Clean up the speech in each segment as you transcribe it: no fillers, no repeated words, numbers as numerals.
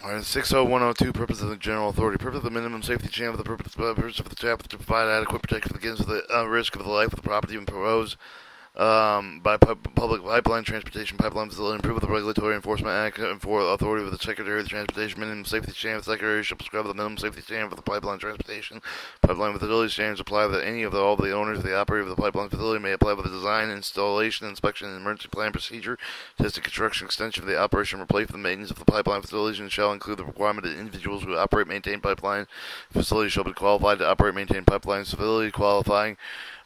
Alright, 60102, purpose of the general authority. Purpose of the minimum safety channel for the purpose of the chapter to provide adequate protection against the risk of the life of the property and proposed by public pipeline transportation pipeline facility, improve the regulatory enforcement act and for authority of the Secretary of the Transportation minimum safety standard. The Secretary shall prescribe the minimum safety standard for the pipeline transportation pipeline facility. Standards apply that any of all the owners of the operator of the pipeline facility may apply with the design, installation, inspection, and emergency plan procedure, testing, construction, extension of the operation, replace the maintenance of the pipeline facilities, and shall include the requirement that individuals who operate, maintain pipeline facilities shall be qualified to operate, maintain pipeline facility, qualifying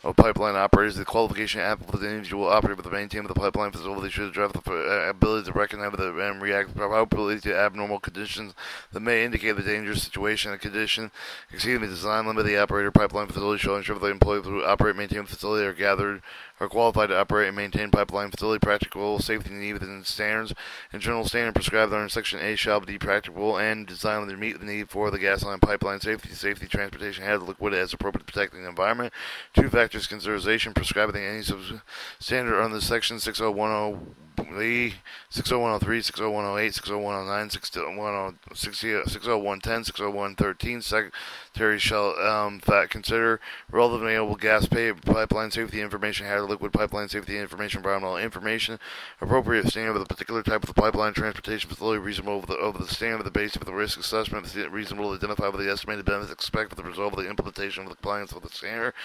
of pipeline operators. The qualification applicable to the individual operator with the maintainment of the pipeline facility should address the ability to recognize and react appropriately to abnormal conditions that may indicate the dangerous situation and condition. Design limit of the operator pipeline facility shall ensure that the employees who operate, maintain the facility are qualified to operate and maintain pipeline facility. Practical safety needs and standards and general standard prescribed under Section A shall be practical and designed to meet the need for the gas line pipeline safety transportation hazard liquid as appropriate to protect the environment. Two factors consideration prescribing any standard under Section 60103, 60108, 60109, 60110, 60113. Secretary shall consider relevant available gas pipeline safety information, hazard liquid pipeline safety information, environmental information, appropriate standard of the particular type of the pipeline transportation facility, reasonable over the standard of the base of the risk assessment, reasonable to identify with the estimated benefits expected with the result of the implementation of the compliance with the standard,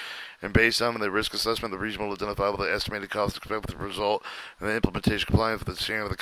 and based on the risk assessment, the reasonable to identify with the estimated cost expected with the result of the implementation compliance with the standard of the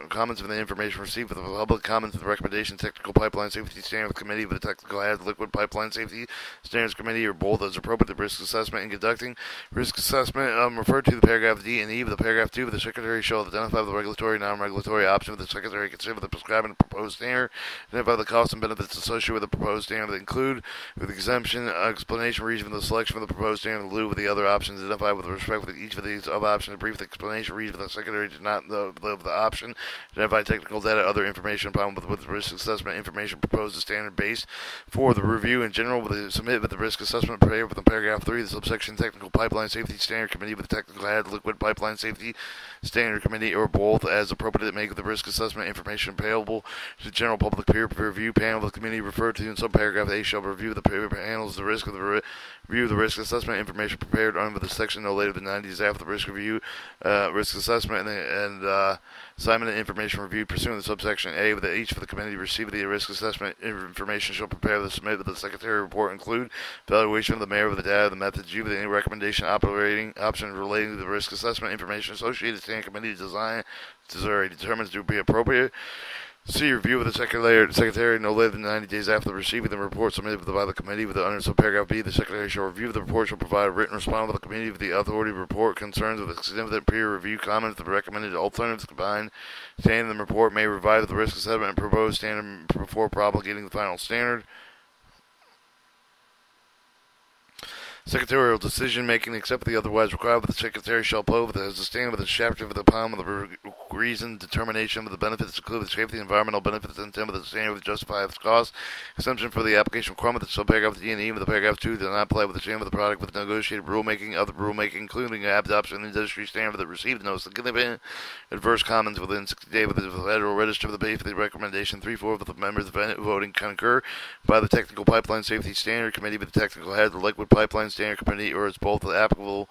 comments of the information received with the public comments of the recommendation technical pipeline safety standard committee of the technical hazard liquid pipeline safety standards committee or both as appropriate. The risk assessment in conducting risk assessment referred to the paragraph D and E of the paragraph 2 of the Secretary shall identify the regulatory non-regulatory option of the Secretary consider the prescribing proposed standard, identify the costs and benefits associated with the proposed standard that include with exemption explanation reason for the selection of the proposed standard in lieu of the other options identified with respect to each of these other options, a brief explanation reason for the Secretary did not the option, identify technical data, other information upon with the risk assessment information proposed as standard based for the review in general with the submit with the risk assessment prepared within paragraph 3 the subsection technical pipeline safety standard committee with the technical hazard liquid pipeline safety standard committee or both as appropriate to make the risk assessment information available to the general public peer review panel of the committee referred to in subparagraph A shall review the peer panels the risk of the review of the risk assessment information prepared under the section no later than 90 days after the risk review risk assessment and assignment of information reviewed pursuant to subsection A with each of the committee receive the risk assessment information shall prepare the submit with the Secretary report include evaluation of the mayor of the data, the methods used, any recommendation operating options relating to the risk assessment information associated standing committee design determines to be appropriate. C. Review of the Secretary no later than 90 days after receiving the report submitted by the committee with the under subparagraph B. The Secretary shall review the report, shall provide a written response to the committee with the authority report concerns with significant peer review comments, the recommended alternatives combined standard in the report may revise the risk assessment and proposed standard before promulgating the final standard. Secretarial decision making, except for the otherwise required, but the Secretary shall pose as the standard of the chapter of the palm of the reason determination of the benefits, include the safety, environmental benefits, and intent of the standard with justify its cost. Exemption for the application requirement that subparagraph D and E of the paragraph 2 do not apply with the standard of the product with negotiated rulemaking, other rulemaking, including adoption of the industry standard that received no significant adverse comments within 60 days with the Federal Register of the base for the recommendation 3/4 of the members voting concur by the Technical Pipeline Safety Standard Committee with the Technical Head of the Liquid Pipeline Standard Committee, or as both applicable.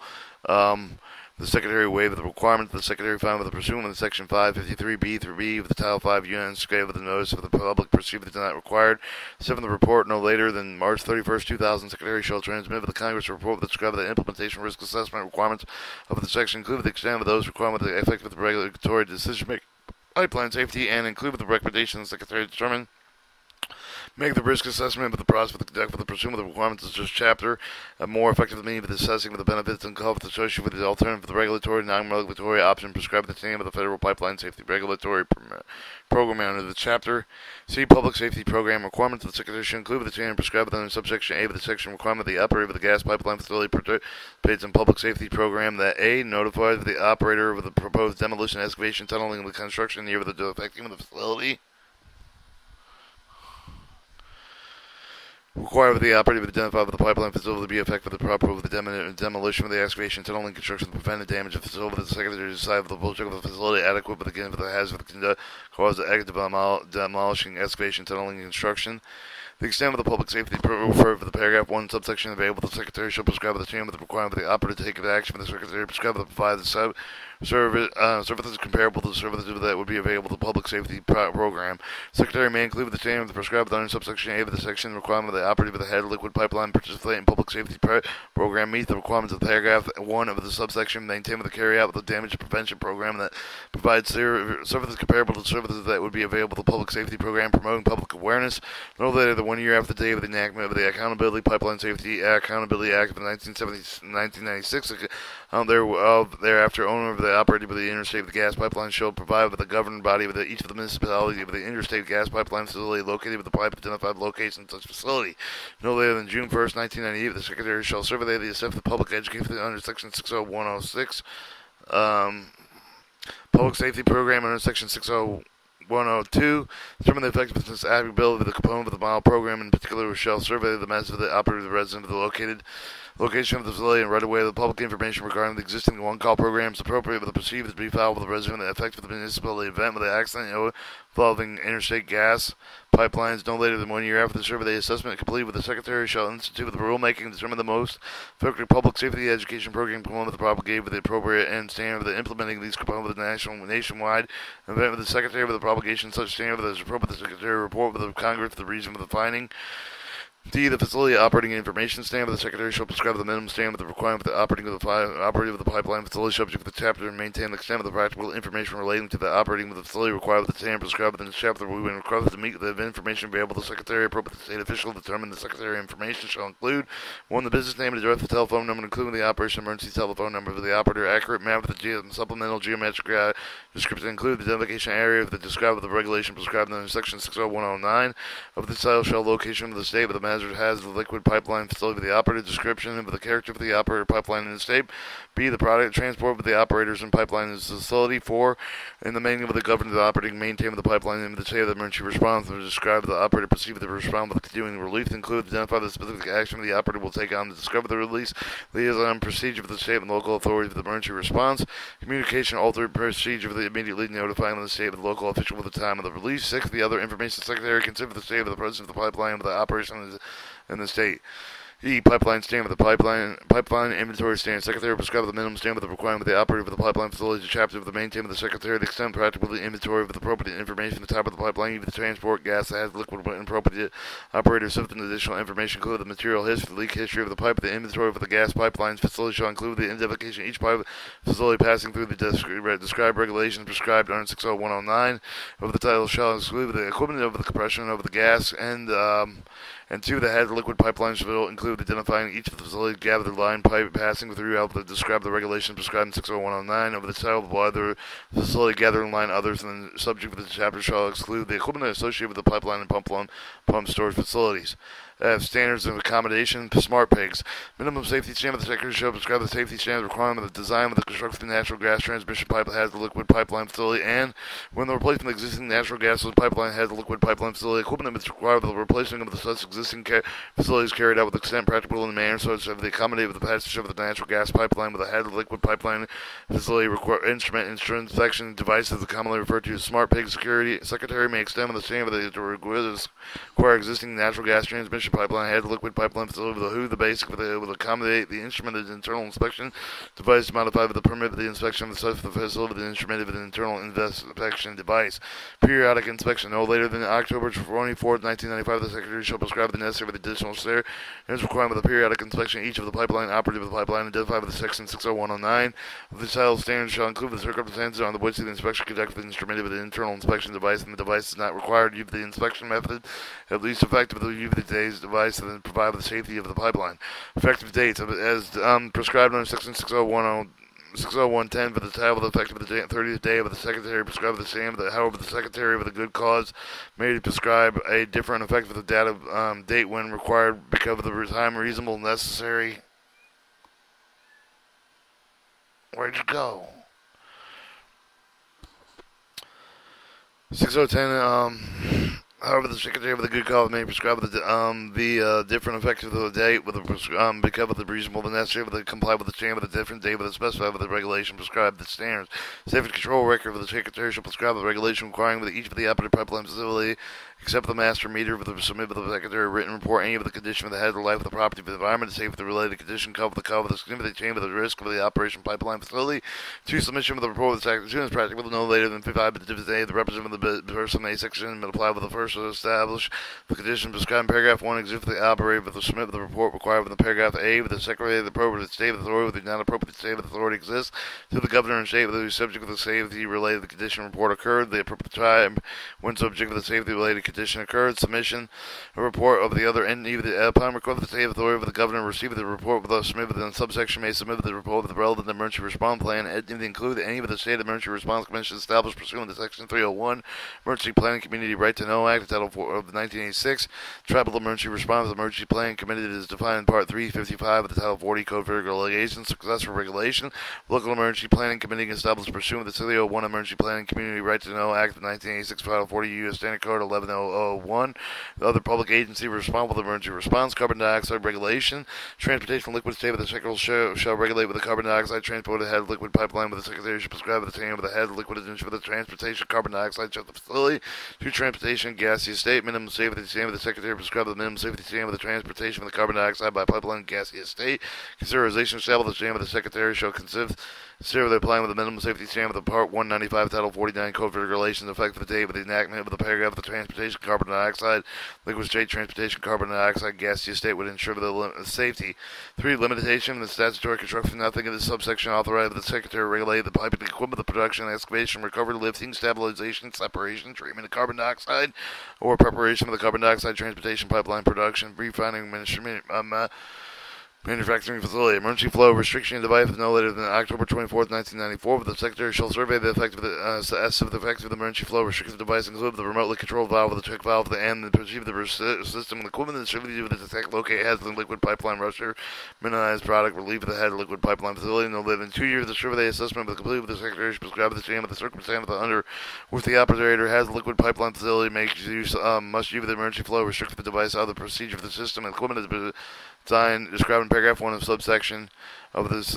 The Secretary waive the requirement that the Secretary found with the pursuant of Section 553B through B of the Title 5 Union Scale with the notice of the public perceived that not required. 7. The report no later than March 31st, 2000. Secretary shall transmit to the Congress a report that describes the implementation risk assessment requirements of the section, include the extent of those requirements that affect with the regulatory decision making pipeline safety, and include with the recommendation the Secretary determine make the risk assessment of the process for the conduct for the pursuit of the requirements of this chapter a more effective means of assessing the benefits and costs associated with the alternative for the regulatory and non-regulatory option prescribed in the name of the Federal Pipeline Safety Regulatory Program under the chapter. C. Public safety program requirements of the Secretary should include the standard prescribed under subsection A of the section requirement the operator of the gas pipeline facility participates in public safety program that A. notifies the operator of the proposed demolition, excavation, tunneling, and the construction near the affecting of the facility. require that the operative identify with the pipeline facility to be effective with the proper with the demolition of the excavation, tunneling, construction to prevent the damage of the facility. The secretary decide if the project of the facility adequate with the hazard of the cause the act of demolishing, excavation, tunneling, and construction. The extent of the public safety referred for the paragraph 1 subsection available, the Secretary shall prescribe the chamber the requirement of the operator to take action for the Secretary prescribe to provide the services comparable to the services that would be available to the public safety program. The Secretary may include the chamber the prescribed under subsection A of the section requirement of the operator of the head liquid pipeline participate in public safety program meet the requirements of paragraph 1 of the subsection maintain with the carry out the damage prevention program that provides services comparable to services that would be available to the public safety program promoting public awareness no later than 1 year after the date of the enactment of the Accountability Pipeline Safety Accountability Act of 1996. Thereafter, owner of the operator of the interstate of the gas pipeline shall provide with the governing body of each of the municipalities of the interstate gas pipeline facility located with the pipe identified location of such facility. No later than June 1st, 1998, the Secretary shall survey the assessment of public education under Section 60106. Public Safety Program under Section 60102. Determine the effectiveness and applicability of the component of the model program. In particular, shall survey the mass of the operator of the resident of the location of the facility and right away the public information regarding the existing one-call programs appropriate with the perceived to be filed with the resident that effective the municipality event with the accident involving interstate gas pipelines no later than 1 year after the survey assessment complete with the Secretary shall institute with the rulemaking and determine the most effective public safety education program component with the propagate with the appropriate and standard for the implementing these components with the nationwide event with the Secretary with the propagation such standard that is appropriate the Secretary report with the Congress for the reason for the finding. D. The facility operating information standard. The Secretary shall prescribe the minimum standard with the requirement for the operating of the pipeline facility subject to the chapter and maintain the extent of the practical information relating to the operating of the facility required with the standard prescribed within the chapter. We will require to meet the information available to the Secretary appropriate to state official determine the Secretary information shall include 1. The business name and address, the telephone number, including the operation emergency telephone number of the operator, accurate map of the supplemental geometric description, include the identification area of the described with the regulation prescribed in Section 60109 of the title shall location of the state with the has the liquid pipeline facility with the operator description of the character of the operator pipeline in the state. B. The product transport with the operators and pipeline in the facility. 4. In the manual of the governor the operating maintain with the pipeline and the state of the emergency response and describe the operator perceive the response with continuing relief include identify the specific action the operator will take on to discover the release liaison procedure for the state and local authority for the emergency response communication altered procedure for the immediately notifying the state of the local official with the time of the release. 6. The other information secretary consider the state of the president of the pipeline of the operation in the state. E. Pipeline standard with the pipeline inventory standard. Secretary prescribe the minimum standard with the requirement of the operator of the pipeline facility to chapter of the maintain of the Secretary the extent practical the inventory of the appropriate information the type of the pipeline even the transport gas that has liquid and appropriate operator substance additional information include the material history the leak history of the pipe the inventory of the gas pipelines facility shall include the identification of each pipe facility passing through the described regulations prescribed under 60109 of the title shall include the equipment of the compression of the gas and 2. The head of the liquid pipelines will include identifying each of the facilities gathered line pipe passing throughout the describe the regulations prescribed in 60109 over the title of other facility gathering line others and the subject of the chapter shall exclude the equipment associated with the pipeline and pump storage facilities. Standards of accommodation, smart pigs. Minimum safety standard. The Secretary shall prescribe the safety standard requirement of the design of the construction of the natural gas transmission pipe that has the liquid pipeline facility, and when the replacement of the existing natural gas pipeline has the liquid pipeline facility, equipment that is required for the replacement of the such existing facilities carried out with the extent practicable in the manner so as to accommodate with the passage of the natural gas pipeline with the head of the liquid pipeline facility instrument inspection devices commonly referred to as smart pig security. Secretary may extend the standard to require existing natural gas transmission pipeline head liquid pipeline facility with the basic will accommodate the instrumented internal inspection device modified with the permit of the inspection of the site of the facility with the instrumented with an internal inspection device. Periodic inspection no later than October 24th, 1995. The Secretary shall prescribe the necessary with additional share and is required with a periodic inspection each of the pipeline operative of the pipeline identified with the section 60109 of the title standards shall include the circumstances on the which the inspection conducted with the instrumented with an internal inspection device and the device is not required to use the inspection method at least effective with the use of the today's device and then provide for the safety of the pipeline. Effective dates as prescribed under section 60110 for the title of the effective of the 30th day of the Secretary prescribed the same. However, the Secretary with a good cause may prescribe a different effective of the date when required because of the time reasonable necessary. Where'd you go? 6010 However, the Secretary of the Good Cause may prescribe the different effective of the date with the because of the reasonable and necessary with the comply with the standard with the different date with the specified with the regulation prescribed the standards. Safety control record of the Secretary shall prescribe the regulation requiring with each of the operative pipeline facility except the master meter with the submit with the Secretary a written report any of the condition of the head of the life of the property of the environment, the safety of the related condition, cover the significant chain of the risk of the operation pipeline facility. To submission of the report of the Secretary as soon as practicable, no later than 55 business days. The representative of the person in A section will apply with the first to establish the condition prescribed in paragraph 1 exhibit the operator with the submit of the report required within paragraph A with the Secretary of the appropriate state of authority with the non-appropriate state of authority exists to the governor and state with the subject of the safety related to the condition report occurred, the appropriate time when subject of the safety related condition occurred, submission a report of the other entity upon request of the state of authority of the governor received the report with the submit within subsection may submit the report with the relevant emergency response plan and include any of the state emergency response commission established pursuant to section 301 Emergency Planning Community Right to Know Act, Title 4 of 1986. Tribal Emergency Response Emergency Plan Committee is defined in Part 355 of the Title 40 Code for Regulation, Successful Regulation. Local Emergency Planning Committee established pursuant to the 301 Emergency Planning Community Right to Know Act of 1986, Title 40 U.S. Standard Code 11001. The other public agency responsible for the emergency response, carbon dioxide regulation, transportation liquid state with the Secretary shall regulate with the carbon dioxide transported head liquid pipeline with the Secretary shall prescribe with the tank with the head liquid for the transportation carbon dioxide shall the facility to transportation gaseous state minimum safety standard with the Secretary prescribe the minimum safety standard with the transportation of the carbon dioxide by pipeline gaseous state. Considerization established the standard with the Secretary shall consist with applying with the minimum safety standard with the Part 195 Title 49 Code for Regulations effective date with the enactment of the paragraph of the transportation carbon dioxide liquid state transportation carbon dioxide gaseous state would ensure the safety. 3. Limitation of the statutory construction nothing in this subsection authorized the Secretary to regulate the piping equipment, the production, excavation, recovery, lifting, stabilization, separation, treatment of carbon dioxide, or preparation of the carbon dioxide transportation pipeline production, refining, manufacturing facility. Emergency flow restriction device no later than October 24th, 1994. The Secretary shall survey the effect of the emergency flow restrictive device, include the remotely controlled valve with the check valve and the perceive the system and equipment that should be to detect, locate hazard liquid pipeline rusher, minimize product relief of the head liquid pipeline facility. No later than 2 years. The survey assessment with the complete with the Secretary should prescribe the same of the circumstance of the under which the operator has the liquid pipeline facility makes use must use the emergency flow restrictive device out of the procedure of the system and equipment is design described in paragraph 1 of subsection of this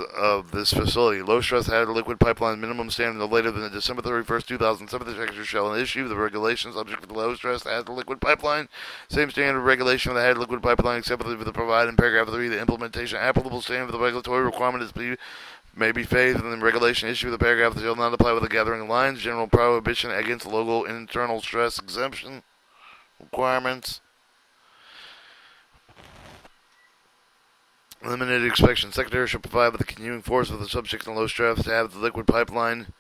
facility. Low stress hazard liquid pipeline minimum standard no later than December 31st, 2007. The Secretary shall issue the regulations subject to the low stress hazard liquid pipeline. Same standard regulation of the hazard liquid pipeline except for the provided in paragraph 3. The implementation applicable standard for the regulatory requirement may be phased in the regulation issue of the paragraph that shall not apply with the gathering lines. General prohibition against local internal stress exemption requirements. Limited inspection. Secretary shall provide with the continuing force of the subject and low stress to have the liquid pipeline.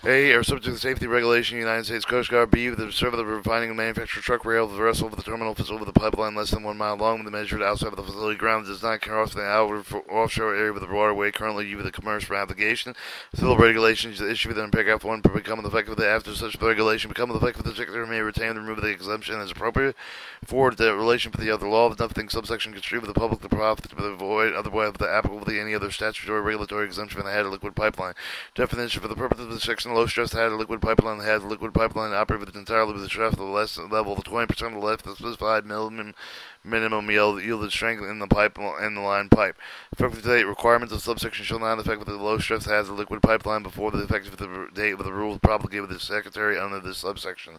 A. Are subject to the safety regulation, United States Coast Guard. B. The serve of the refining and manufacture truck rail, the vessel of the terminal facility with the pipeline less than 1 mile long, with the measured outside of the facility ground does not cross the outer offshore area with the waterway currently used with the commerce for application. Civil regulations issued within paragraph 1 become effective after such regulation become effective. The Secretary may retain and remove the exemption as appropriate. 4. The relation for the other law, nothing subsection construed with the public to profit to avoid otherwise the applicable to any other statutory regulatory exemption from the head of liquid pipeline. Definition for the purpose of the section. Low stress had a liquid pipeline that has a liquid pipeline operated entirely with the stress of the less level of 20% of the less the specified minimum yielded strength in the pipe and the line pipe. Effective date requirements of subsection shall not affect with the low stress has a liquid pipeline before the effective date of the rules promulgated with the Secretary under this subsection.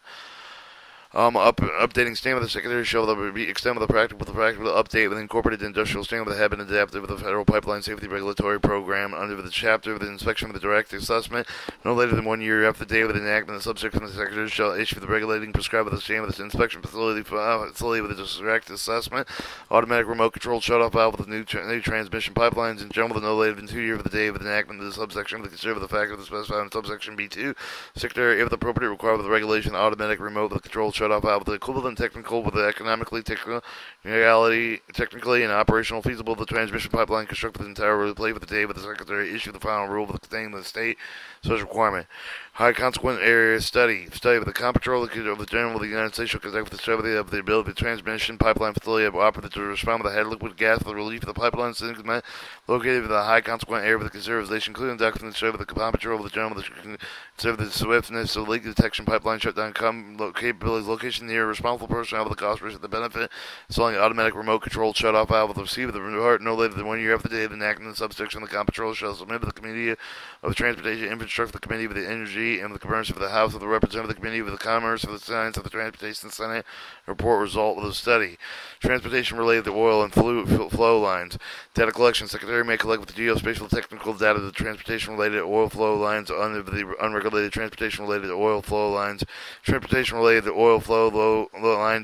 Updating standard of the Secretary shall be extended with the practical update with incorporated industrial standard that have been adapted with the Federal Pipeline Safety Regulatory Program under the chapter of the inspection of the direct assessment. No later than 1 year after the date of the enactment, the subsection of the Secretary shall issue the regulating prescribed with the standard of the inspection facility with the direct assessment, automatic remote control shutoff valve with the new transmission pipelines in general, no later than 2 years of the day of the enactment of the subsection to consider the fact of the specified in subsection B2. Secretary, if appropriate, require with the regulation automatic remote with the control shutoff valve with the equivalent technical with the economically, technically and operational feasible of the transmission pipeline constructed entirely play with the day with the Secretary issue the final rule with containing the state such requirement. High consequent area study. Study of the Comptroller of the General of the United States shall conduct the study of the ability of the transmission pipeline facility operator to respond with a head liquid gas for the relief of the pipeline segment located in the high consequent area of the consideration, including document the study of the Comptroller of the General of the consider the swiftness of leak detection pipeline shutdown capabilities, location near responsible person of the cost risk the benefit, installing automatic remote control shut off valve with the receiver of the report no later than 1 year after the day of the enactment of the subsection of the Comptroller shall submit to the Committee of Transportation, Infrastructure, the Committee of the Energy, and the Commerce of the House of the Representative of the Committee of the Commerce of the Science of the Transportation Senate report result of the study. Transportation related to oil and flow lines. Data collection. Secretary may collect with the geospatial technical data the transportation related oil flow lines under the unregulated transportation related oil flow lines. Transportation related to oil flow line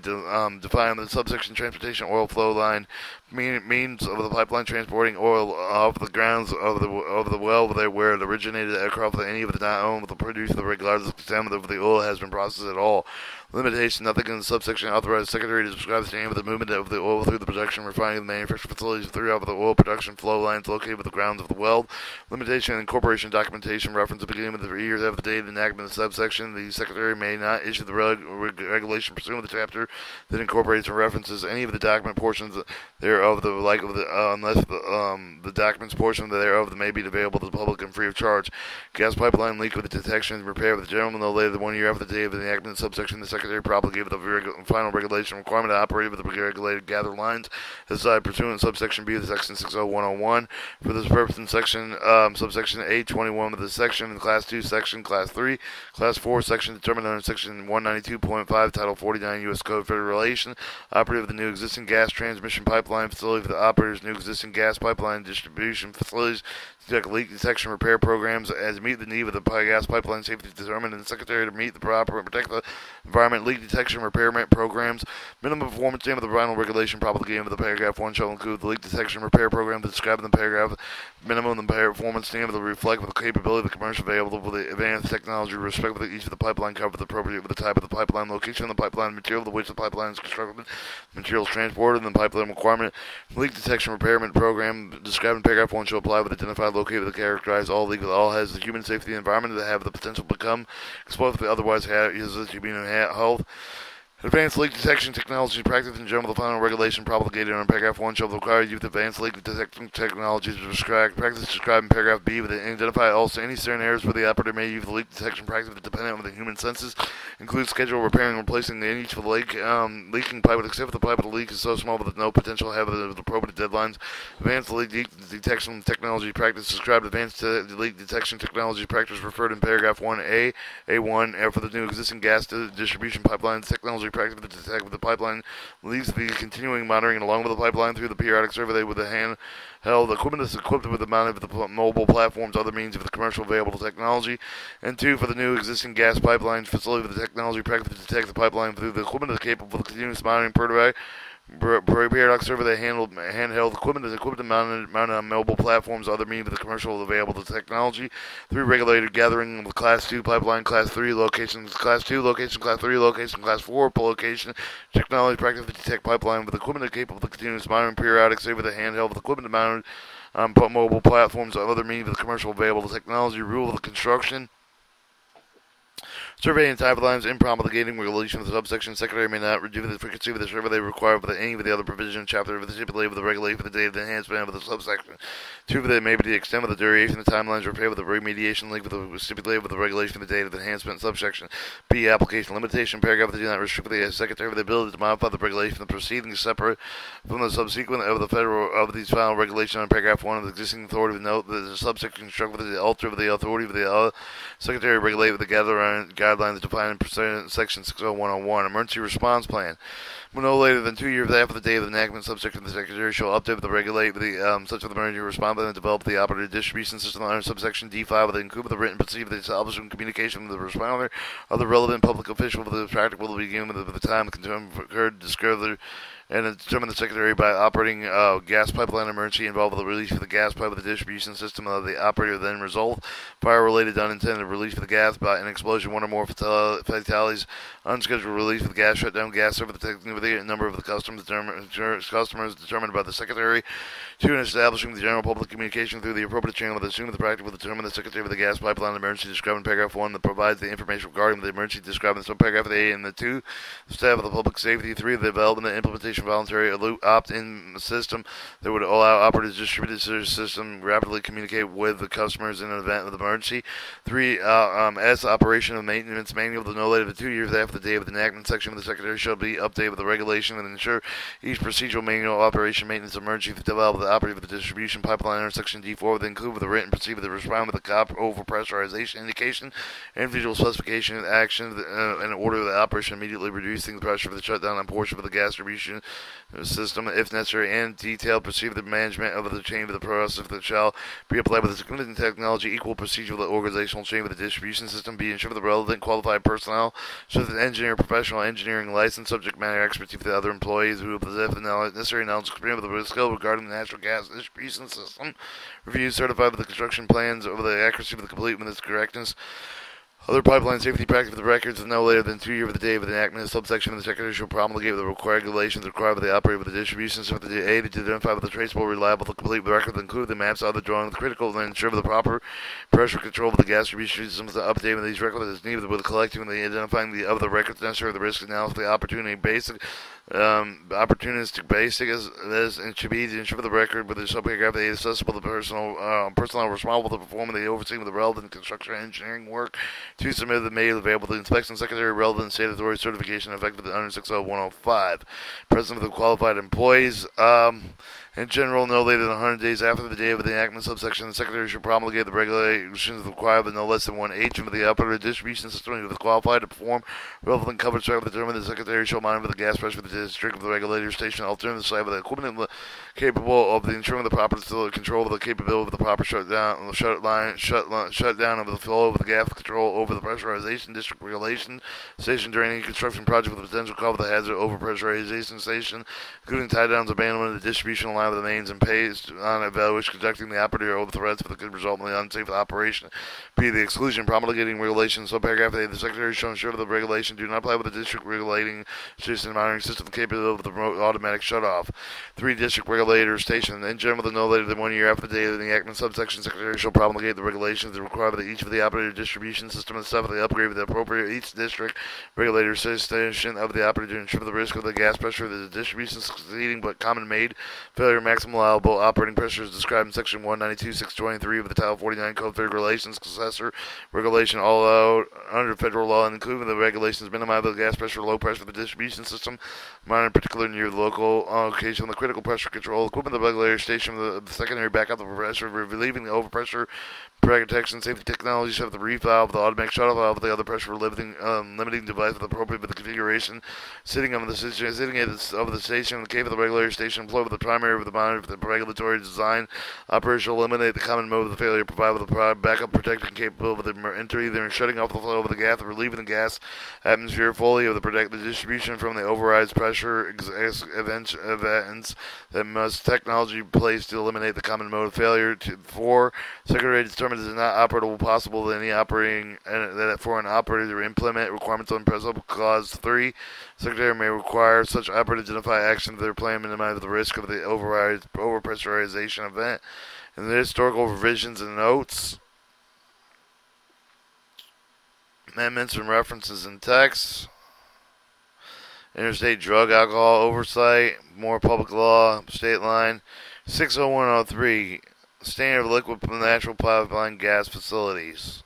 define the subsection transportation oil flow line means of the pipeline transporting oil off the grounds of the well where it originated aircraft that any of the not owned will produce the regardless of the of the oil has been processed at all. Limitation. Nothing in the subsection authorizes the Secretary to describe the name of the movement of the oil through the production, refining, and manufacturing facilities throughout the oil production flow lines located with the grounds of the well. Limitation. Incorporation documentation reference at the beginning of the years after the date of the enactment of the subsection. The Secretary may not issue the regulation pursuant to the chapter that incorporates and references any of the document portions thereof unless the documents portion thereof may be available to the public and free of charge. Gas pipeline leak with the detection and repair of the general no later than 1 year after the date of the enactment of the subsection. The Secretary promulgated the final regulation requirement to operate with the regulated gather lines as decided pursuant to subsection B of section 60101. For this purpose, in section subsection 821 of the section in class 2, section class 3, class 4, section determined under section 192.5, title 49 U.S. Code Federal Relation, operative of the new existing gas transmission pipeline facility for the operators new existing gas pipeline distribution facilities to leak detection repair programs as meet the need of the gas pipeline safety determined and the Secretary to meet the proper and protect the environment leak detection repair programs. Minimum performance standard of the final regulation promulgated of the paragraph 1 shall include the leak detection repair program described in the paragraph. Minimum the performance standard will reflect the capability of the commercial available with the advanced technology with respect to each of the pipeline cover the appropriate with the type of the pipeline, location of the pipeline, material to which the pipeline is constructed, materials transported, and the pipeline requirement. Leak detection repair program described in paragraph 1 shall apply with identified located with the characterize all leak with all has the human safety environment that have the potential to become exposed to otherwise uses human health. Advanced leak detection technology practice in general, the final regulation promulgated in paragraph 1 shall require use of advanced leak detection technologies practice described in paragraph B with identify also any certain areas where the operator may use the leak detection practice dependent on the human senses, include schedule repairing and replacing in each of the leaking pipe except for the pipe of the leak is so small with no potential to have the appropriate deadlines. Advanced leak detection technology practice described advanced leak detection technology practice referred in paragraph 1A, A1 for the new existing gas distribution pipeline technology practice to detect with the pipeline leaks the continuing monitoring along with the pipeline through the periodic survey with the handheld equipment is equipped with the mount of the mobile platforms, other means of the commercial available technology. And 2, for the new existing gas pipeline facility with the technology practice to detect the pipeline through the equipment is capable of continuous monitoring periodic survey the handheld equipment is equipped and mounted on mobile platforms, other means of the commercial available to technology. 3, regulated gathering of class 2 pipeline, class 3 locations, class 2 location, class 3 location, class 4 location, technology practice to detect pipeline with equipment capable of continuous monitoring periodic survey the handheld with equipment mounted on mobile platforms, other means of the commercial available to technology. Rule of the construction. Surveying pipelines in promulgating regulation of the subsection. Secretary may not reduce the frequency of the survey they require for any of the other provision chapter of the stipulated with the regulation for the date of the enhancement of the subsection. 2, for the may be the extent of the duration of the timelines repair with the remediation link with the stipulated with the regulation for the date of the enhancement subsection. B, application limitation paragraph that do not restrict the Secretary with the ability to modify the regulation of the proceedings separate from the subsequent of the federal of these final regulation on paragraph 1 of the existing authority with note that the subsection construct with the alter of the authority of the Secretary regulate with the guidelines defined in section 60101. Emergency response plan. No later than 2 years after the date of the enactment, subsection the Secretary shall update the regulate the such of the emergency response plan and develop the operative distribution system under subsection D5 with the include the written procedure the establishment communication with the responder of the relevant public official for the practical will begin with the time occurred described and determine the Secretary by operating a gas pipeline emergency involved with the release of the gas pipe of the distribution system of the operator then result fire-related unintended release of the gas by an explosion, one or more fatalities, unscheduled release of the gas shutdown, gas over the technical number of the customers determined by the Secretary. 2. In establishing the general public communication through the appropriate channel with assume the practice will determine the Secretary of the gas pipeline emergency described in paragraph 1 that provides the information regarding the emergency described in subparagraph A and the 2. Staff of the public safety. 3. The development and implementation of voluntary opt-in system that would allow operators to distribute the system rapidly communicate with the customers in an event of emergency. 3. S. Operation of maintenance manual that no later than 2 years after the day of the enactment section of the Secretary shall be updated with the regulation and ensure each procedural manual operation maintenance emergency developed the operator of the distribution pipeline under section D4 would include with the written procedure that respond with the COP overpressurization indication, individual specification and action in order the operation immediately reducing the pressure for the shutdown on portion of the gas distribution system if necessary, and detailed procedure the management of the chain of the process that shall be applied with the significant technology equal procedure of the organizational chain of the distribution system be ensured the relevant qualified personnel such as engineer, professional engineering license, subject matter expertise for the other employees who possess the necessary knowledge experience with the skill regarding the natural gas distribution system. Review certified with the construction plans over the accuracy of the completeness and its correctness. Other pipeline safety practice for the records of no later than 2 years of the day of the enactment of subsection of the Secretary shall promulgate the required regulations required by the operator of the distribution system of the A to identify with the traceable, reliable, complete record that include the maps, other drawings, critical, and ensure the proper pressure control of the gas distribution system. The updating of these records is needed with collecting and identifying the other records necessary, the risk analysis, the opportunity basic. Opportunistic basic as and should be to ensure the record with the subparagraph that is accessible to personnel responsible to perform the overseeing of the relevant construction and engineering work to submit the made available to the inspection secretary relevant state authority certification effective under 60105. President of the qualified employees. In general, no later than 100 days after the day of the enactment subsection, the Secretary should promulgate the regulations required of no less than 1/8 of the operator distribution system who is qualified to perform relevant coverage check determined the Secretary shall monitor the gas pressure for the district of the regulator station alternative site with the equipment capable of the ensuring the proper control of the capability of the proper shutdown of the flow of the gas control over the pressurization district regulation station during any construction project with the potential cause of the hazard overpressurization station, including tie downs, abandonment of the distribution line of the mains and pays on evaluation conducting the operator over the threats that could result in the unsafe operation. B. The exclusion promulgating regulations. Subparagraph A. The Secretary shall ensure that the regulation do not apply with the district regulating station monitoring system capable of the remote automatic shutoff. 3. District regulator station. In general, no later than 1 year after the date of the enactment subsection, Secretary shall promulgate the regulations that require that each of the operator distribution system and stuff of the upgrade of the appropriate each district regulator station of the operator to ensure the risk of the gas pressure of the distribution succeeding but common made failure maximum allowable operating pressure is described in section 192.623 of the Title 49 Code of Federal Regulations, successor regulation all out under federal law, and including the regulations minimize the gas pressure, low pressure of the distribution system, minor in particular near the local location, the critical pressure control equipment, the regulator station, the secondary backup, the pressure, relieving the overpressure, protection, safety technologies of the reef valve, the automatic shuttle valve, the other pressure limiting device with appropriate with the configuration, sitting of the station, the cave of the regulator station, employed with the primary of the monitor of the regulatory design, operation will eliminate the common mode of the failure, provide with the backup protection capable of the enter either in shutting off the flow of the gas or relieving the gas atmosphere fully of the protect the distribution from the overrides pressure events that must technology placed to eliminate the common mode of failure. 4. Secretary determines it is not operable possible that any operating that for an operator to implement requirements on present clause 3. Secretary may require such operator to identify action of their plan minimize the risk of the overpressurization event. And the historical revisions and notes, amendments and references in text, interstate drug alcohol oversight, more public law, state line, 60103, standard of liquid natural pipeline gas facilities.